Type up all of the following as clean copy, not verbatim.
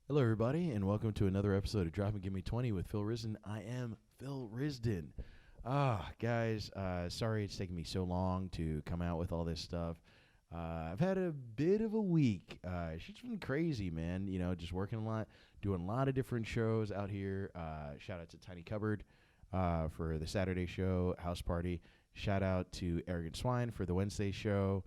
Hello, everybody, and welcome to another episode of Drop and Give Me 20 with Phil Risden. I am Phil Risden. Guys, sorry it's taken me so long to come out with all this stuff. I've had a bit of a week. It's been crazy, man. You know, just working a lot, doing a lot of different shows out here. Shout out to Tiny Cupboard for the Saturday show, House Party. Shout out to Arrogant Swine for the Wednesday show,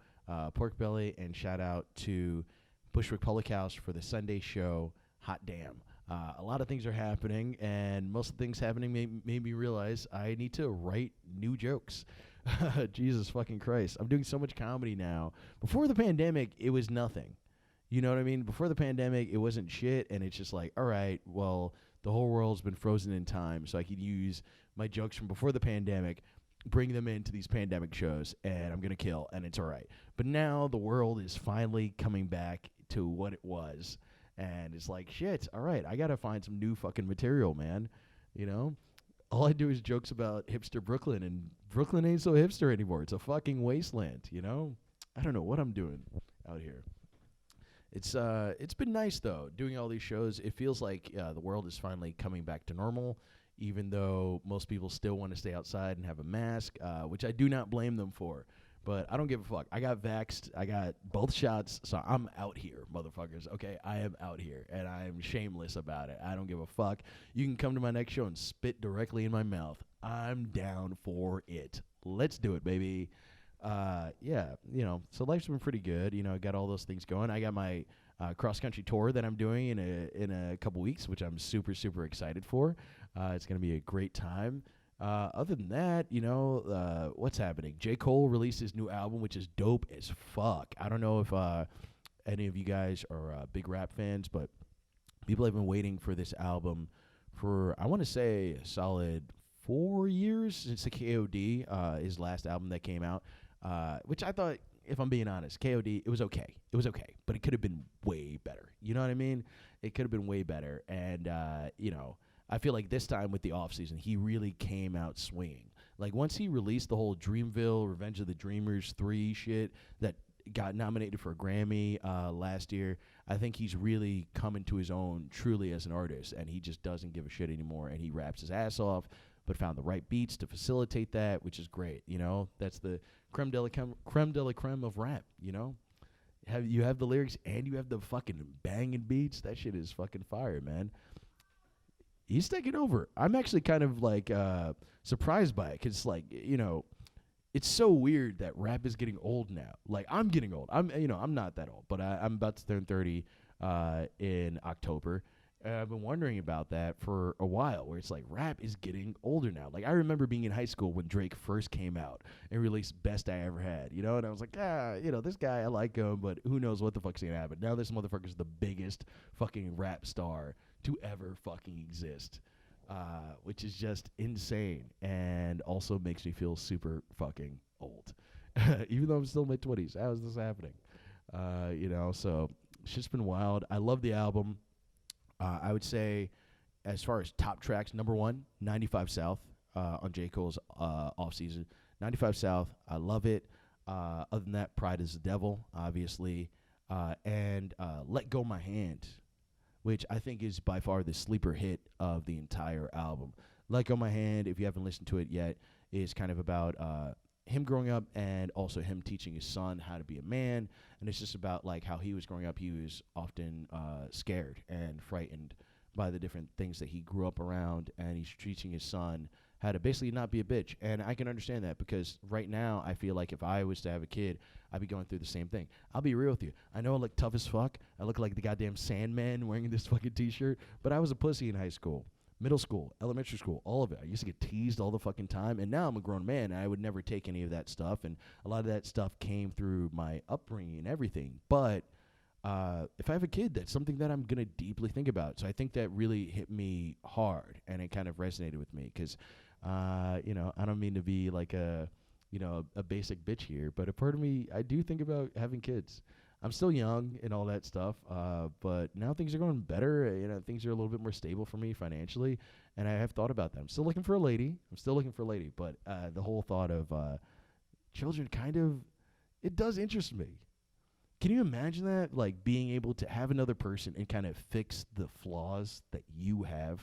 Pork Belly, and shout out to Bushwick Public House for the Sunday show. Hot damn. A lot of things are happening, and most of the things happening made me realize I need to write new jokes. Jesus fucking Christ. I'm doing so much comedy now. Before the pandemic, it was nothing. You know what I mean? Before the pandemic, it wasn't shit, and it's just like, all right, well, the whole world's been frozen in time, so I could use my jokes from before the pandemic, bring them into these pandemic shows, and I'm going to kill, and it's all right. But now the world is finally coming back to what it was. And it's like, shit, all right, I got to find some new fucking material, man. You know? All I do is jokes about hipster Brooklyn, and Brooklyn ain't so hipster anymore. It's a fucking wasteland, you know? I don't know what I'm doing out here. It's been nice, though, doing all these shows. It feels like the world is finally coming back to normal, even though most people still want to stay outside and have a mask, which I do not blame them for. But I don't give a fuck. I got vaxxed. I got both shots, so I'm out here, motherfuckers. Okay, I am out here, and I am shameless about it. I don't give a fuck. You can come to my next show and spit directly in my mouth. I'm down for it. Let's do it, baby. Yeah, you know, so life's been pretty good. You know, I got all those things going. I got my cross-country tour that I'm doing in a couple weeks, which I'm super, super excited for. It's going to be a great time. Other than that, you know, what's happening? J. Cole released his new album, which is dope as fuck. I don't know if any of you guys are big rap fans, but people have been waiting for this album for, I want to say, a solid 4 years since the KOD, his last album that came out, which I thought, if I'm being honest, KOD, it was okay. It was okay, but it could have been way better. You know what I mean? It could have been way better. And, you know, I feel like this time with the offseason, he really came out swinging. Like, once he released the whole Dreamville, Revenge of the Dreamers 3 shit that got nominated for a Grammy last year, I think he's really coming to his own truly as an artist, and he just doesn't give a shit anymore, and he raps his ass off, but found the right beats to facilitate that, which is great, you know? That's the creme de la creme of rap, you know? You have the lyrics and you have the fucking banging beats. That shit is fucking fire, man. He's taking over. I'm actually kind of like surprised by it because, like, you know, it's so weird that rap is getting old now. Like, I'm getting old. I'm not that old, but I'm about to turn 30 in October. I've been wondering about that for a while, where it's like rap is getting older now. Like, I remember being in high school when Drake first came out and released Best I Ever Had, you know, and I was like, you know, this guy, I like him, but who knows what the fuck's gonna happen. Now this motherfucker's the biggest fucking rap star to ever fucking exist, which is just insane and also makes me feel super fucking old. Even though I'm still in my 20s. How is this happening? You know, so it's just been wild. I love the album. I would say, as far as top tracks, number one, 95 South on J. Cole's off-season. 95 South, I love it. Other than that, Pride is the Devil, obviously. And Let Go My Hand, which I think is by far the sleeper hit of the entire album. Let Go My Hand, if you haven't listened to it yet, is kind of about him growing up and also him teaching his son how to be a man. And it's just about like how he was growing up. He was often scared and frightened by the different things that he grew up around, and he's teaching his son how to basically not be a bitch. And I can understand that because right now I feel like if I was to have a kid, I'd be going through the same thing. I'll be real with you. I know I look tough as fuck. I look like the goddamn Sandman wearing this fucking T-shirt, but I was a pussy in high school. Middle school, elementary school, all of it. I used to get teased all the fucking time, and now I'm a grown man, and I would never take any of that stuff, and a lot of that stuff came through my upbringing and everything. But if I have a kid, that's something that I'm going to deeply think about. So I think that really hit me hard, and it kind of resonated with me because, you know, I don't mean to be like a basic bitch here, but a part of me, I do think about having kids. I'm still young and all that stuff, but now things are going better. You know, things are a little bit more stable for me financially, and I have thought about that. I'm still looking for a lady. But the whole thought of children kind of, it does interest me. Can you imagine that? Like being able to have another person and kind of fix the flaws that you have.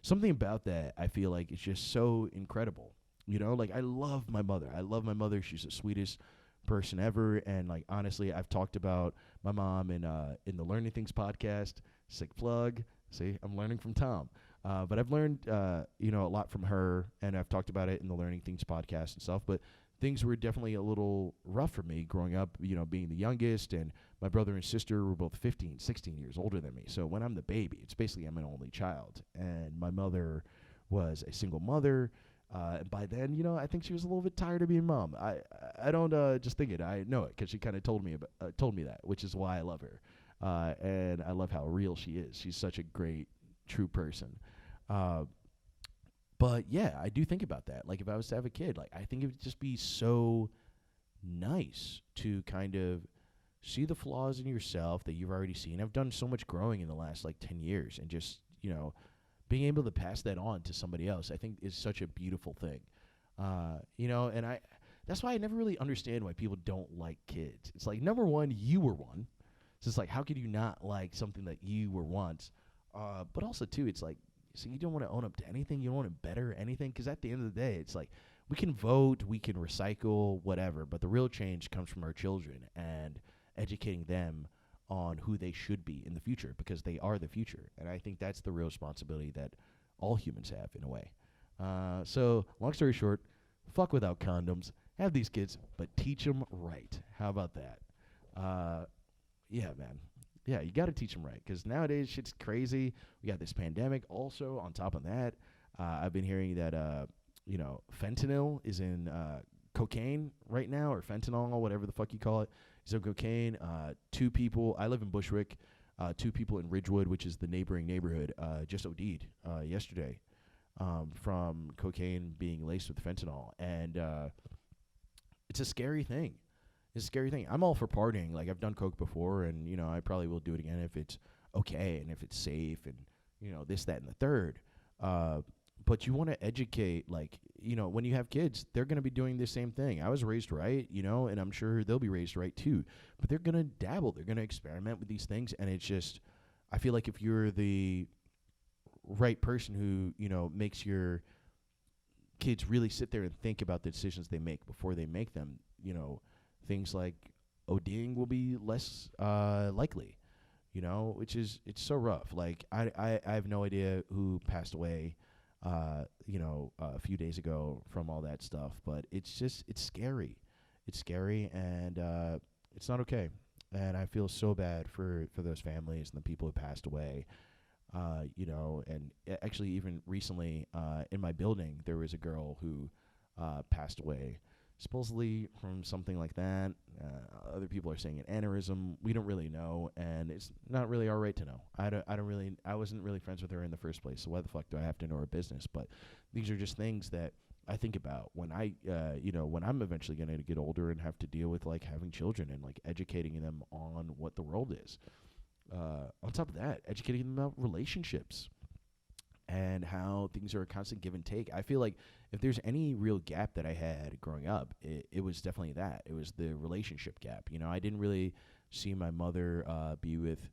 Something about that I feel like is just so incredible. You know, like I love my mother. I love my mother. She's the sweetest person ever. And like honestly, I've talked about my mom in the Learning Things podcast. Sick plug. See, I'm learning from Tom. But I've learned a lot from her, and I've talked about it in the Learning Things podcast and stuff. But things were definitely a little rough for me growing up, being the youngest, and my brother and sister were both 15, 16 years older than me. So when I'm the baby, it's basically I'm an only child. And my mother was a single mother. And by then, I think she was a little bit tired of being mom. I don't just think it. I know it because she kind of told me that, which is why I love her. And I love how real she is. She's such a great, true person. But yeah, I do think about that. Like if I was to have a kid, like I think it would just be so nice to kind of see the flaws in yourself that you've already seen. I've done so much growing in the last like 10 years, and just, being able to pass that on to somebody else, I think is such a beautiful thing. And that's why I never really understand why people don't like kids. It's like, number one, you were one. So it's like, how could you not like something that you were once? But also, too, it's like, so you don't want to own up to anything. You don't want to better anything. Because at the end of the day, it's like, we can vote, we can recycle, whatever. But the real change comes from our children and educating them on who they should be in the future, because they are the future. And I think that's the real responsibility that all humans have in a way. So long story short, fuck without condoms. Have these kids, but teach them right. How about that? Yeah, man. Yeah, you got to teach them right, because nowadays shit's crazy. We got this pandemic also on top of that. I've been hearing that, fentanyl is in cocaine right now, or fentanyl, whatever the fuck you call it. Is in cocaine. 2 people, I live in Bushwick, 2 people in Ridgewood, which is the neighboring neighborhood, just OD'd yesterday from cocaine being laced with fentanyl. And it's a scary thing. It's a scary thing. I'm all for partying. Like, I've done coke before, and, I probably will do it again if it's okay and if it's safe and, this, that, and the third. But you want to educate, like, when you have kids, they're going to be doing the same thing. I was raised right, and I'm sure they'll be raised right too. But they're going to dabble. They're going to experiment with these things. And it's just, I feel like if you're the right person who, makes your kids really sit there and think about the decisions they make before they make them, things like ODing will be less likely, which is, it's so rough. Like, I have no idea who passed away, a few days ago from all that stuff, but it's scary. It's scary, and it's not okay. And I feel so bad for those families and the people who passed away. And actually even recently in my building, there was a girl who passed away, supposedly from something like that. Other people are saying an aneurysm. We don't really know, and it's not really our right to know. I wasn't really friends with her in the first place, so why the fuck do I have to know her business? But these are just things that I think about when when I'm eventually going to get older and have to deal with, like, having children and, like, educating them on what the world is. On top of that, educating them about relationships and how things are a constant give and take. I feel like if there's any real gap that I had growing up, it was definitely that. It was the relationship gap. I didn't really see my mother be with,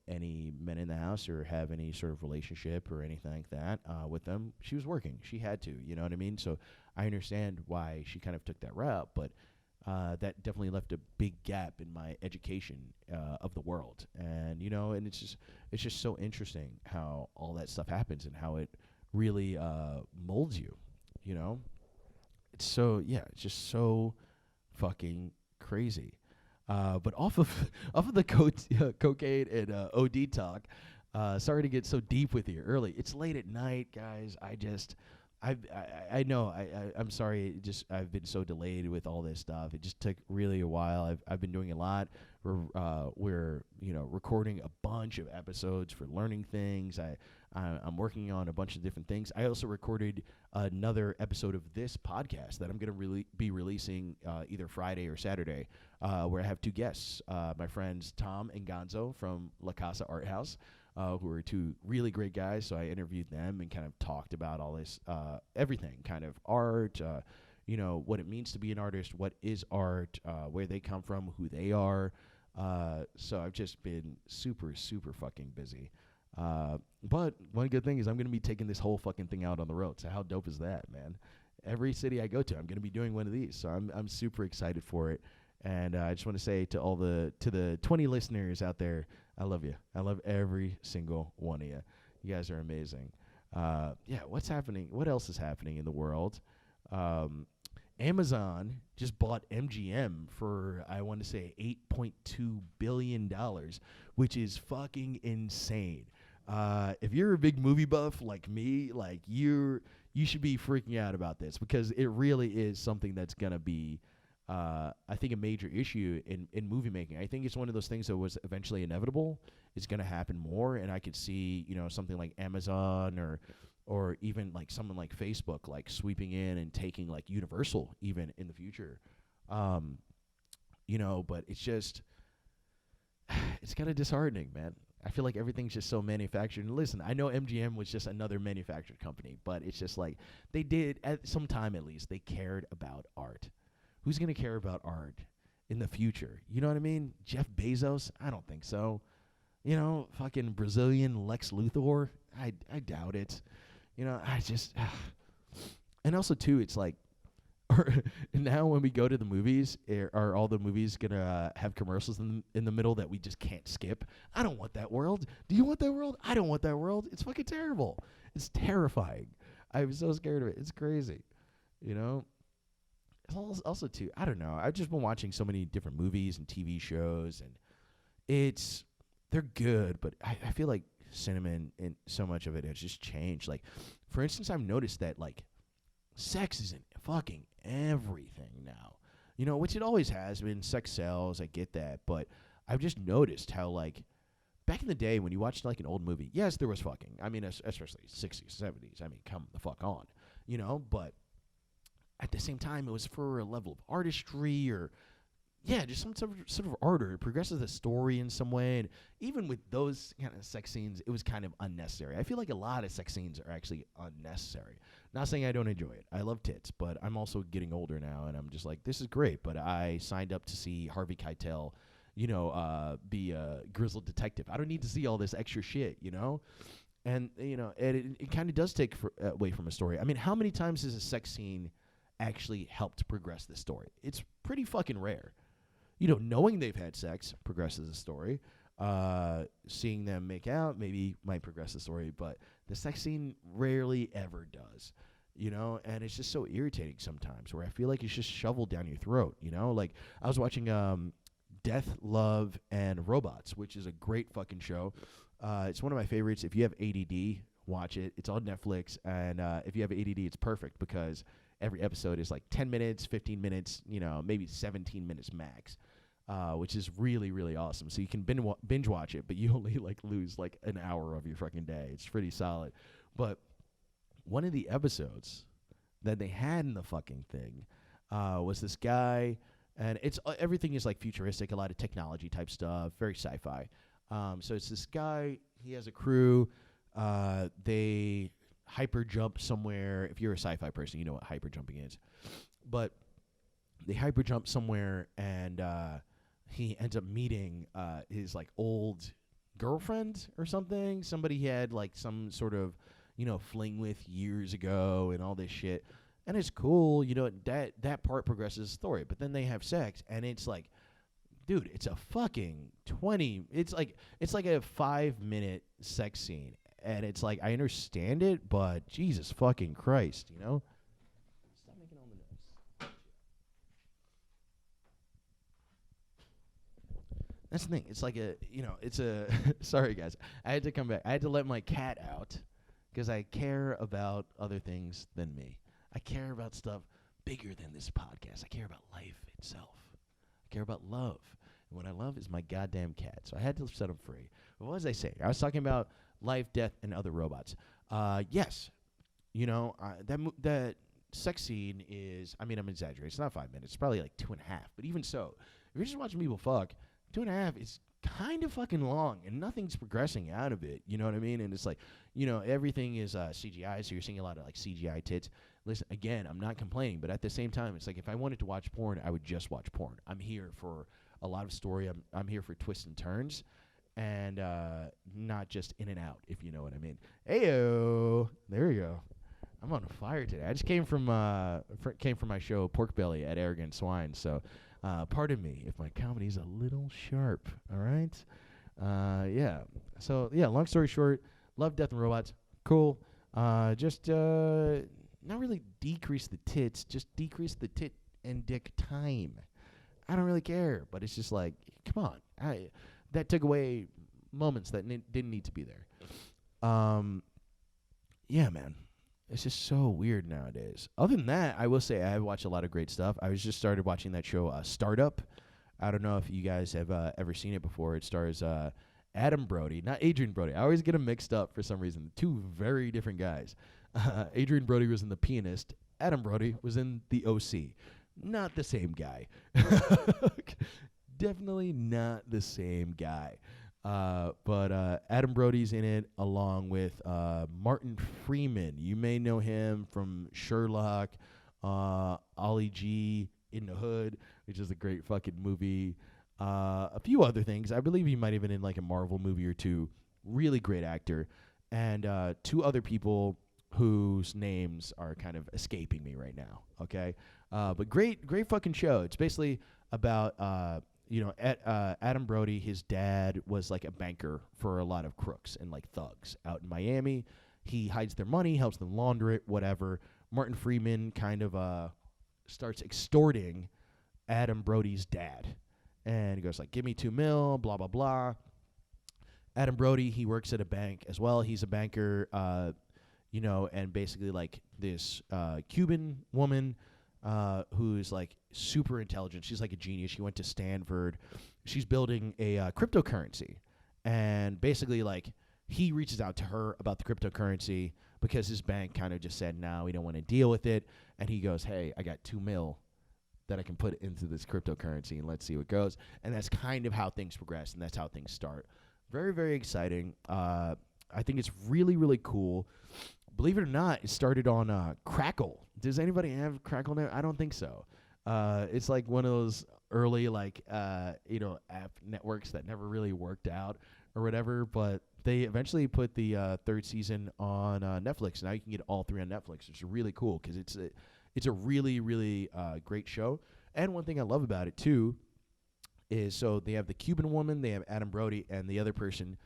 any men in the house or have any sort of relationship or anything like that with them. She was working. She had to, you know what I mean? So I understand why she kind of took that route, but that definitely left a big gap in my education of the world. And, and it's just so interesting how all that stuff happens and how it really molds you, It's so, yeah, it's just so fucking crazy. But off of the cocaine and OD talk, sorry to get so deep with you early. It's late at night, guys. I know. I'm sorry. I've been so delayed with all this stuff. It just took really a while. I've been doing a lot. We're recording a bunch of episodes for Learning Things. I'm working on a bunch of different things. I also recorded another episode of this podcast that I'm going to be releasing either Friday or Saturday, where I have 2 guests, my friends Tom and Gonzo from La Casa Art House. Who are 2 really great guys. So I interviewed them and kind of talked about all this, everything, kind of art, what it means to be an artist, what is art, where they come from, who they are. So I've just been super, super fucking busy. But one good thing is I'm going to be taking this whole fucking thing out on the road. So how dope is that, man? Every city I go to, I'm going to be doing one of these. So I'm super excited for it. And I just want to say to the 20 listeners out there, I love you. I love every single one of you. You guys are amazing. What's happening? What else is happening in the world? Amazon just bought MGM for, I want to say, $8.2 billion, which is fucking insane. If you're a big movie buff like me, like you should be freaking out about this, because it really is something that's going to be, I think, a major issue in movie making. I think it's one of those things that was eventually inevitable. It's going to happen more, and I could see, something like Amazon or even like someone like Facebook, like sweeping in and taking like Universal even in the future. But it's just, it's kind of disheartening, man. I feel like everything's just so manufactured. And listen, I know MGM was just another manufactured company, but it's just like they did, at some time at least, they cared about art. Who's going to care about art in the future? You know what I mean? Jeff Bezos? I don't think so. Fucking Brazilian Lex Luthor? I doubt it. I just... And also, too, it's like, now when we go to the movies, are all the movies going to have commercials in the middle that we just can't skip? I don't want that world. Do you want that world? I don't want that world. It's fucking terrible. It's terrifying. I'm so scared of it. It's crazy. Also, too, I don't know. I've just been watching so many different movies and TV shows, and they're good, but I feel like cinema and so much of it has just changed. Like, for instance, I've noticed that, like, sex is in fucking everything now. Which it always has been. Sex sells, I get that, but I've just noticed how, like, back in the day when you watched, like, an old movie, yes, there was fucking. I mean, especially 60s, 70s. I mean, come the fuck on, but at the same time, it was for a level of artistry or, just some sort of art, or it progresses the story in some way. And even with those kind of sex scenes, it was kind of unnecessary. I feel like a lot of sex scenes are actually unnecessary. Not saying I don't enjoy it. I love tits, but I'm also getting older now, and I'm just like, this is great. But I signed up to see Harvey Keitel, be a grizzled detective. I don't need to see all this extra shit, And, it kind of does take away from a story. I mean, how many times has a sex scene actually helped progress the story? It's pretty fucking rare. Knowing they've had sex progresses the story. Seeing them make out maybe might progress the story, but the sex scene rarely ever does. And it's just so irritating sometimes, where I feel like it's just shoveled down your throat. Like, I was watching Death, Love, and Robots, which is a great fucking show. It's one of my favorites. If you have ADD, watch it. It's on Netflix, and if you have ADD, it's perfect, because every episode is like 10 minutes, 15 minutes, maybe 17 minutes max, which is really, really awesome. So you can binge watch it, but you only like lose like an hour of your fucking day. It's pretty solid. But one of the episodes that they had in the fucking thing was this guy, and it's everything is like futuristic, a lot of technology type stuff, very sci-fi. So it's this guy, he has a crew, they hyper jump somewhere. If you're a sci-fi person, you know what hyper jumping is. But they hyper jump somewhere, and he ends up meeting his like old girlfriend or something. Somebody he had like some sort of fling with years ago, and all this shit. And it's cool, that part progresses the story. But then they have sex, and it's like, dude, it's a fucking 20. It's like a 5-minute sex scene. And it's like, I understand it, but Jesus fucking Christ, Stop making all the noise. That's the thing. It's like it's a, sorry guys. I had to come back. I had to let my cat out, because I care about other things than me. I care about stuff bigger than this podcast. I care about life itself. I care about love. And what I love is my goddamn cat. So I had to set him free. But what was I saying? I was talking about Life, Death, and Other Robots. Yes, that sex scene is, I mean, I'm exaggerating. It's not 5 minutes. It's probably like 2.5. But even so, if you're just watching people fuck, 2.5 is kind of fucking long, and nothing's progressing out of it. You know what I mean? And it's like, everything is CGI, so you're seeing a lot of like CGI tits. listen, again, I'm not complaining, but at the same time, it's like if I wanted to watch porn, I would just watch porn. I'm here for a lot of story. I'm here for twists and turns, and not just in and out, if you know what I mean. Ayo, there we go. I'm on fire today. I just came from my show Pork Belly at Arrogant Swine, so pardon me if my comedy's a little sharp. All right, yeah. So yeah, long story short, love Death and Robots. Cool. Just not really decrease the tits, just decrease the tit and dick time. I don't really care, but it's just like, come on. That took away moments that didn't need to be there. Yeah, man. It's just so weird nowadays. Other than that, I will say I watch a lot of great stuff. I was just started watching that show, Startup. I don't know if you guys have ever seen it before. It stars Adam Brody, not Adrian Brody. I always get them mixed up for some reason. Two very different guys. Adrian Brody was in The Pianist. Adam Brody was in The O.C. Not the same guy. Definitely not the same guy. But Adam Brody's in it along with Martin Freeman. You may know him from Sherlock, Ollie G, In the Hood, which is a great fucking movie. A few other things. I believe he might have been in like a Marvel movie or two. Really great actor. And two other people whose names are kind of escaping me right now. Okay, but great fucking show. It's basically about Adam Brody. His dad was like a banker for a lot of crooks and like thugs out in Miami. He hides their money, helps them launder it, whatever. Martin Freeman kind of starts extorting Adam Brody's dad, and he goes like, "Give me $2 million, blah blah blah." Adam Brody, he works at a bank as well. He's a banker. And basically like this Cuban woman who's like super intelligent. She's like a genius. She went to Stanford. She's building a cryptocurrency. And basically like he reaches out to her about the cryptocurrency because his bank kind of just said, no, we don't want to deal with it. And he goes, hey, I got $2 million that I can put into this cryptocurrency and let's see what goes. And that's kind of how things progress, and that's how things start. Very, very exciting. I think it's really, really cool. Believe it or not, it started on Crackle. Does anybody have Crackle now? I don't think so. It's like one of those early app networks that never really worked out or whatever. But they eventually put the third season on Netflix. Now you can get all three on Netflix, which is really cool because it's a really, really great show. And one thing I love about it too is so they have the Cuban woman, they have Adam Brody, and the other person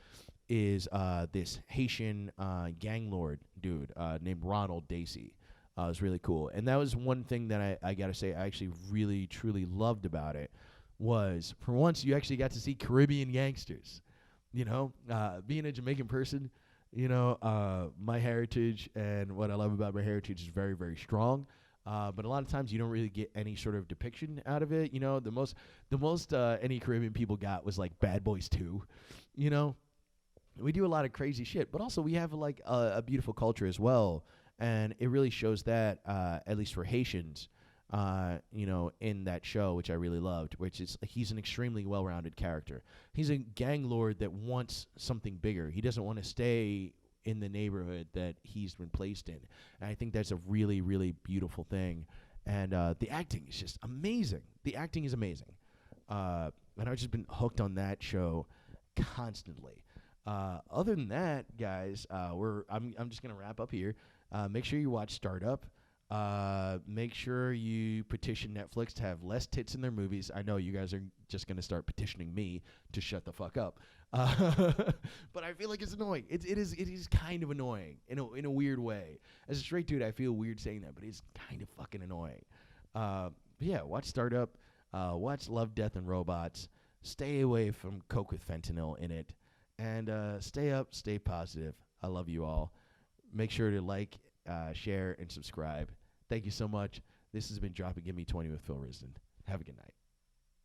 is this Haitian gang lord dude named Ronald Dacey. It was really cool. And that was one thing that I got to say I actually really, truly loved about it was, for once, you actually got to see Caribbean gangsters. Being a Jamaican person, my heritage and what I love about my heritage is very, very strong. But a lot of times you don't really get any sort of depiction out of it. The most any Caribbean people got was like Bad Boys 2, We do a lot of crazy shit, but also we have like a beautiful culture as well, and it really shows that at least for Haitians, in that show, which I really loved. Which is he's an extremely well-rounded character. He's a gang lord that wants something bigger. He doesn't want to stay in the neighborhood that he's been placed in, and I think that's a really, really beautiful thing. And the acting is just amazing. The acting is amazing, and I've just been hooked on that show constantly. Other than that, guys, I'm just gonna wrap up here. Make sure you watch Startup. Make sure you petition Netflix to have less tits in their movies. I know you guys are just gonna start petitioning me to shut the fuck up, but I feel like it's annoying. It is kind of annoying in a weird way. As a straight dude, I feel weird saying that, but it's kind of fucking annoying. But yeah, watch Startup. Watch Love, Death, and Robots. Stay away from coke with fentanyl in it. And stay up, stay positive. I love you all. Make sure to like, share, and subscribe. Thank you so much. This has been Drop It Give Me 20 with Phil Risden. Have a good night.